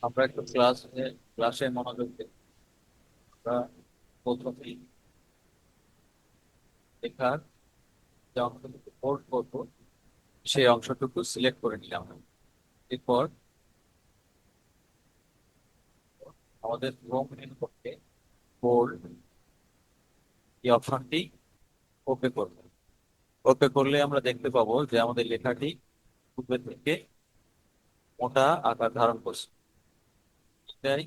আমরা একটু ক্লাসে মনোযোগ দিই। আমরা প্রথমেই লেখার যে অংশটুকু বোল্ড করবো সেই অংশটুকু সিলেক্ট করে নিলাম। এরপর আমাদের হোম মেনু করতে বোল্ড এই অপশনটি ওকে করবো। ওকে করলে আমরা দেখতে পাবো যে আমাদের লেখাটি পূর্বের থেকে মোটা আকার ধারণ করছে। এটাই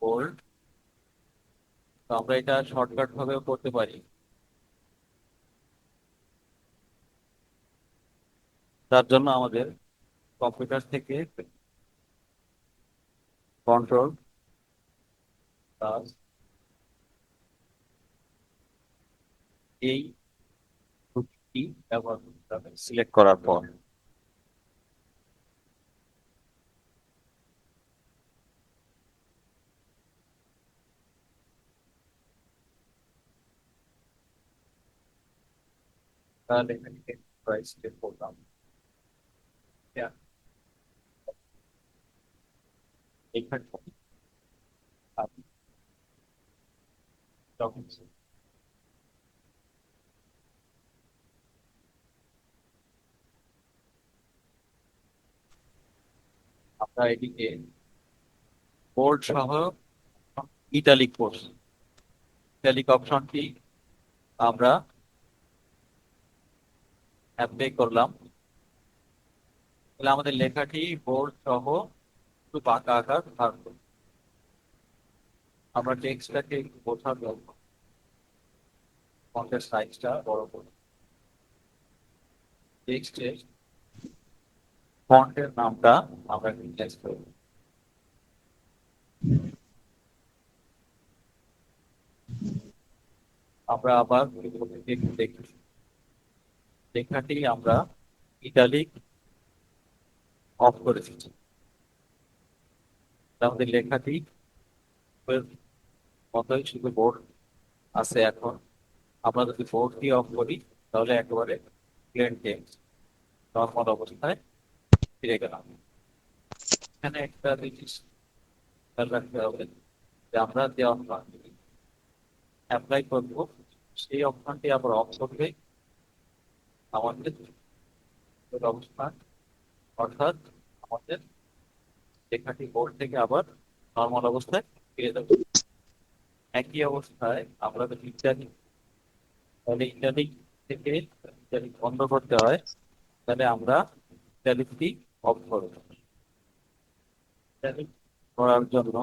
বোল্ড। তো আমরা এটা শর্টকাট ভাবেও করতে পারি। তার জন্য আমাদের কম্পিউটার থেকে কন্ট্রোল প্লাস এই টুলটি ব্যবহার করতে হবে সিলেক্ট করার পর। তাহলে এখানে সিলেক্ট করলাম। Yeah, এখানে আপনি যখন আমরা এটিকে বোল্ড সহ ইটালিক কোর্স ইটালিক অপশনটি আমরা অ্যাপ্লাই করলাম। তাহলে আমাদের লেখাটি বোল্ড সহ একটু বাঁকা আকার ধারণ করবে। আমরা টেক্সটটাকে একটু বোঝার জন্য ফন্টের সাইজটা বড় করব। টেক্সটের ফন্টের নামটা আমরা রিপ্লেস করব। আমরা আবার একটু দেখি লেখাটি আমরা ইটালিক অফ করে দিচ্ছি। আমাদের লেখাটি মতোই শুধু বোর্ড আছে এখন। আমরা যদি বোর্ড দিয়ে অফ করি তাহলে একেবারে প্লেন টেক্সট নর্মাল অবস্থায় ফিরে গেলাম। এখানে একটা জিনিস খেয়াল রাখতে হবে যে আমরা যে অপশন অ্যাপ্লাই করব সেই অপশনটি আবার অফ করবে আমাদের অবস্থান, অর্থাৎ আমাদের লেখাটি বোর্ড থেকে আবার নর্মাল অবস্থায় ফিরে যাবে। একই অবস্থায় আমরা যদি ইত্যাদি, তাহলে ইত্যাদি থেকে ইত্যাদি বন্ধ করতে হয়, তাহলে আমরা ইত্যাদিটি অফ করব। ইত্যাদি করার জন্য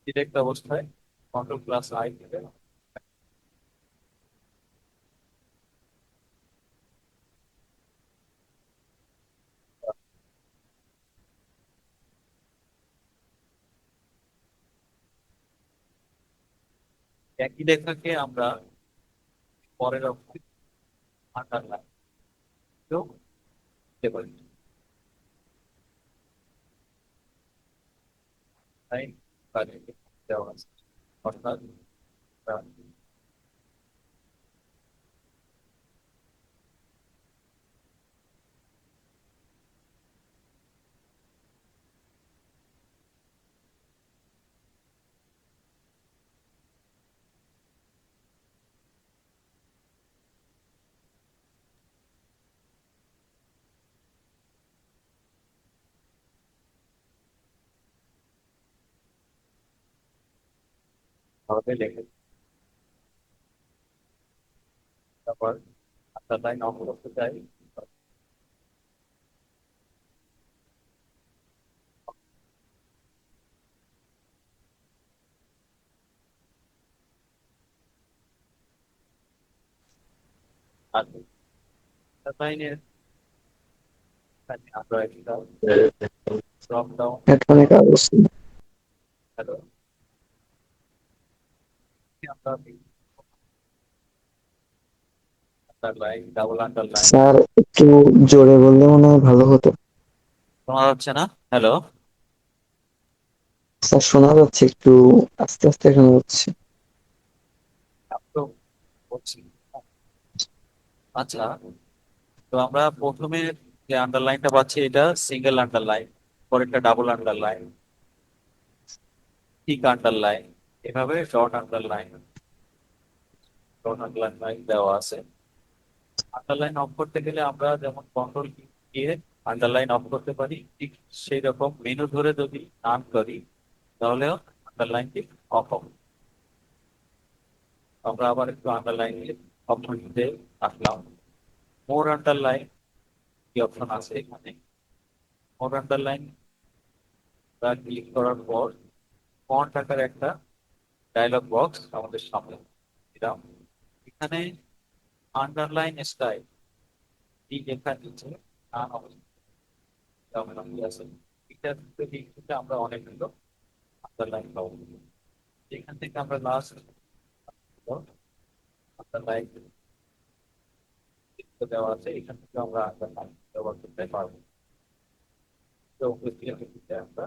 ডিরেক্ট অবস্থায় কন্ট্রোল প্লাস আই থেকে একই লেখাকে আমরা পরের অবস্থায় আন্ডারলাইন দিতে পারি। তাই দেওয়া আছে, অর্থাৎ ভাবে লেখে। তারপর আন্ডারলাইন অফ করতে চাই। আর আন্ডারলাইনের আমরা একটা ড্রপ ডাউন হেডফোনে কাজ করছে। হ্যালো আমরা আন্ডারলাইন, ডাবল আন্ডারলাইন। স্যার একটু জোরে বললে মনে হয় ভালো হতো। শোনা যাচ্ছে না? হ্যালো? স্যার শোনা যাচ্ছে, একটু আস্তে আস্তে শোনা যাচ্ছে। তো বলছি। আচ্ছা, তো আমরা প্রথমে যে আন্ডারলাইনটা পাচ্ছি এটা সিঙ্গেল আন্ডারলাইন, পরেরটা ডাবল আন্ডারলাইন, ঠিক আন্ডারলাইন, এভাবে শর্ট আন্ডারলাইন, শর্ট আন্ডারলাইন দেওয়া আছে। আন্ডারলাইন অফ করতে গেলে আমরা যেমন কন্ট্রোল দিয়ে আন্ডারলাইন অফ করতে পারি, ঠিক সেই রকম মেনু ধরে যদি নাম করি তাহলেও আন্ডারলাইনটি অফ হবে। আমরা আবার একটু আন্ডারলাইন অপশনটিতে আসলাম। মোর আন্ডারলাইন কি অপশন আছে এখানে। মোর আন্ডারলাইন ক্লিক করার পর ফন্ট আকারে একটা ডায়লগ বক্স আমাদের সামনে দিলাম। এখানে আন্ডারলাইন স্টাইল এই লেখা নিচে নাম অবস্থা আছে। এটা থেকে আমরা অনেকগুলো আন্ডারলাইন পাবো। এখান থেকে আমরা লাস্ট আন্ডারলাইন দেওয়া আছে, এখান থেকে আমরা আন্ডারলাইন ব্যবহার করতে পারবো। তো আমরা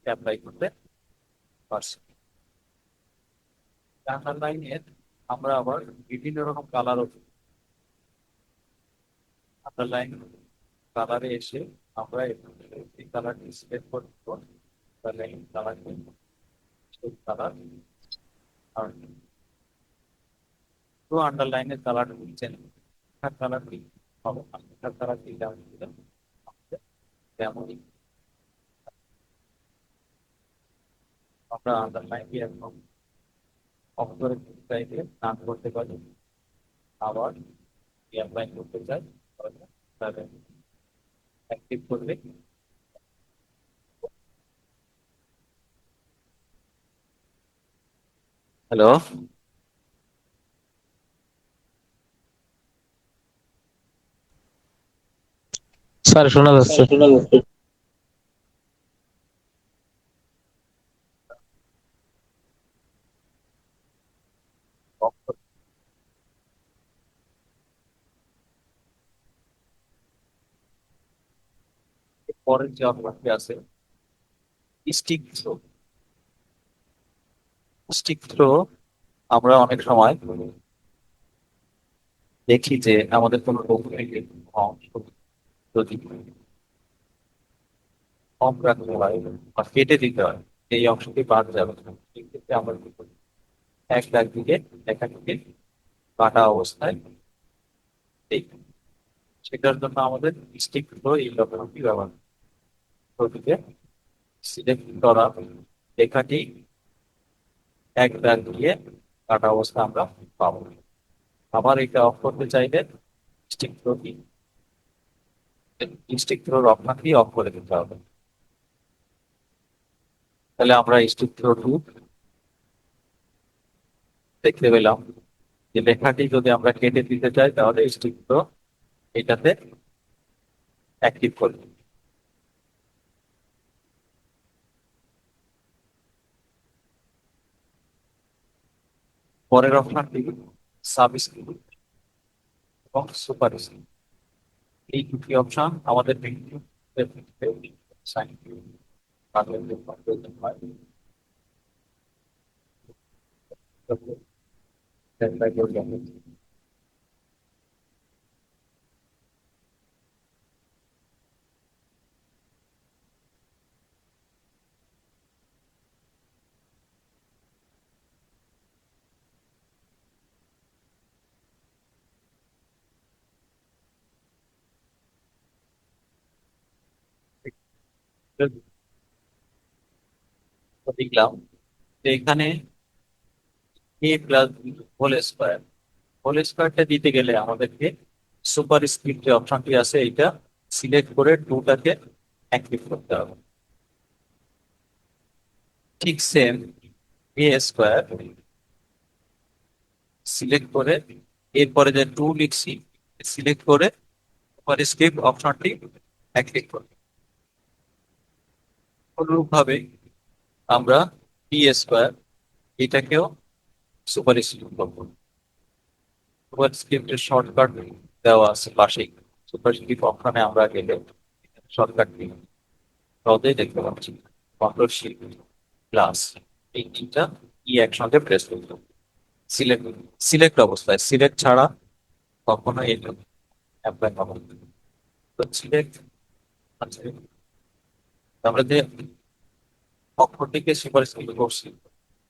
অ্যাপ্লাই করতে পারছি। আন্ডারলাইনের আমরা আবার বিভিন্ন রকম কালার আন্ডারলাইন কালারে এসে আমরা এই কালারটি সিলেক্ট করব। তাহলে এই কালারটি সেই কালার আর পুরো আন্ডারলাইনের কালার নিচ্ছেন কালারটি হবে না, কালারটি যেমন দিলাম তেমনই আমরা আন্ডারলাইনটি একদম অফ করে চাইলে নাম করতে পারি। আবার অ্যাপ্লাই করতে চাই তাহলে অ্যাক্টিভ করলে। হ্যালো? স্যার শোনা যাচ্ছে। পরের যে অপশনটি আছে স্টিক থ্রো। স্টিক থ্রো আমরা অনেক সময় দেখি যে আমাদের কোনো অংশ যদি কম রাখতে হয় বা কেটে দিতে হয়, এই অংশটি বাদ যাবে না। সেক্ষেত্রে আমরা কি করি? এক দাগ দিকে লেখাটিকে কাটা অবস্থায় এই সেটার জন্য আমাদের স্টিক থ্রো এই লক্ষণটি ব্যবহার করতে সিলেক্ট করা লেখাটি এক দাগ দিয়ে কাটা অবস্থা আমরা পাবো। আবার এটা অফ করতে চাইলে স্টিক থ্রোটি স্টিক থ্রোর অপশনটি অফ করে দিতে হবে। তাহলে আমরা স্টিক থ্রো টু দেখতে পেলাম যে লেখাটি যদি আমরা কেটে দিতে চাই তাহলে স্টিক থ্রো এটাতে অ্যাক্টিভ করবে। পরের অপশনটি সাবস্ক্রিপ্ট এবং সুপারস্ক্রিপ্ট। এই দুটি অপশন আমাদের বিভিন্ন সাইন লিখলাম যে এখানে এ প্লাস হোল স্কোয়ার, হোল স্কোয়ারটা দিতে গেলে আমাদেরকে সুপার স্ক্রিপ্ট যে অপশনটি আছে এইটা সিলেক্ট করে টুটাকে অ্যাক্টিভ করতে হবে। ঠিক সেম এ স্কোয়ার সিলেক্ট করে এরপরে যে টু লিখছি সিলেক্ট করে সুপার স্ক্রিপ্ট অপশনটি অ্যাক্টিভ করব। অনুরূপভাবে আমরা পি স্কোয়ার এটাকেও সুপার স্ক্রিপ্ট করবো। সুপারস্ক্রিপ্টের শর্টকাট দেওয়া আছে পাশেই। সুপারস্ক্রিপ্ট অপশনে আমরা গেলে শর্টকাট কি সহজেই দেখতে পাচ্ছি। কন্ট্রোল শিফট প্লাস এই তিনটা একসঙ্গে প্রেস করতে হবে। সিলেক্ট সিলেক্ট অবস্থায়, সিলেক্ট ছাড়া কখনো এটা অ্যাপ্লাই হবে না। তো সিলেক্ট আছে, আমরা যে অক্ষরটিকে সুপারস্ক্রিপ্ট করছি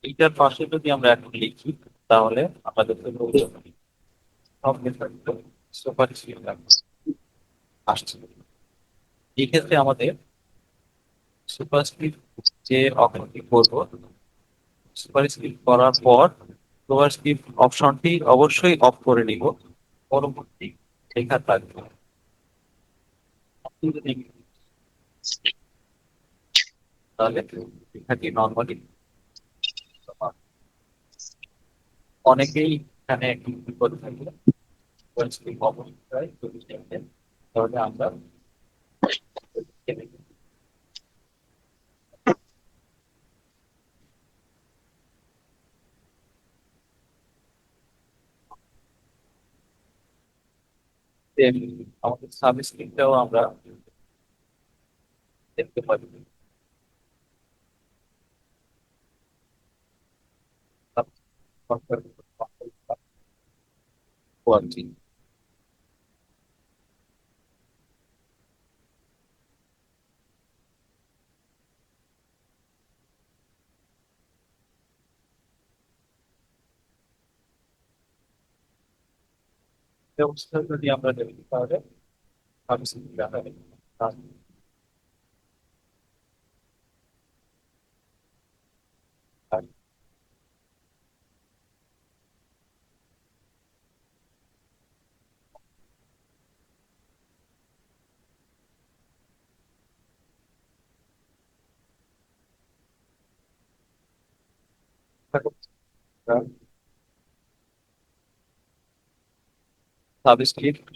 এইটার পাশে যদি আমরা এখন লিখি তাহলে আমাদের সব সুপারস্ক্রিপ্ট আসছে। এই ক্ষেত্রে আমাদের সুপারস্ক্রিপ্ট যে অপশনটি করব, সুপারস্ক্রিপ্ট করার পর সুপারস্ক্রিপ্ট অপশনটি অবশ্যই অফ করে নিব। পরবর্তী লেখা থাকবে আপনি যদি তাহলে লেখাটি নর্মালি অনেকেই এখানে একটি বিপদ থাকবে সুপারস্ক্রিপ্ট অবশ্যই যদি দেখেন তাহলে আমরা আমাদের সাবস্ক্রিপ্টটাও আমরা দেখতে পারি। কোয়ালিটি ব্যবস্থা যদি আমরা দেখি তাহলে সাবস্ক্রিপ্ট দেখাবে। সাবস্ক্রিপ্ট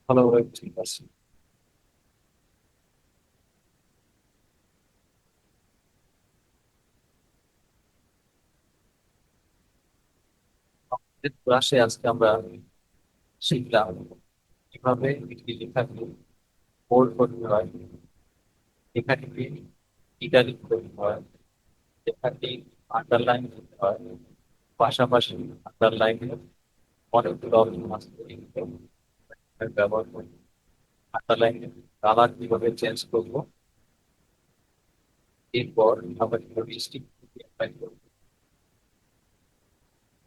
ভালোভাবে ঠিক আছে। ক্লাসে আজকে আমরা শিখলাম কিভাবে একটি লেখাকে বোল্ড করতে হয়, লেখাটিকে ইটালিক করতে হয়, লেখাটি আন্ডারলাইন করতে হয়, পাশাপাশি আন্ডারলাইনে অনেকগুলো অপশন আছে এগুলো ব্যবহার করি। আন্ডারলাইনে কালার কিভাবে চেঞ্জ করবো, এরপর আমরা কিভাবে স্টিক অ্যাপ্লাই করবো।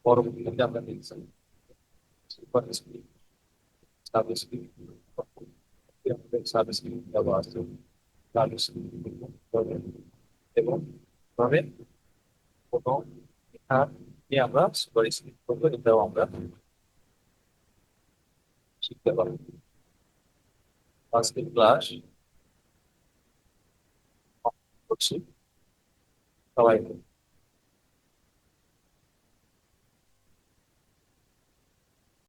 পরবর্তীতে আমরা দেখছি সুপার স্ক্রিপ্ট, সাবস্ক্রিপ্ট, সাবস্ক্রিপ্ট দেওয়া আছে, সাবস্ক্রিপ্ট এবং ভাবে কোনো লেখা নিয়ে আমরা সুপার স্ক্রিপ্ট করবো, এটাও আমরা শিখতে পারবো। আজকের ক্লাস করছি সবাই।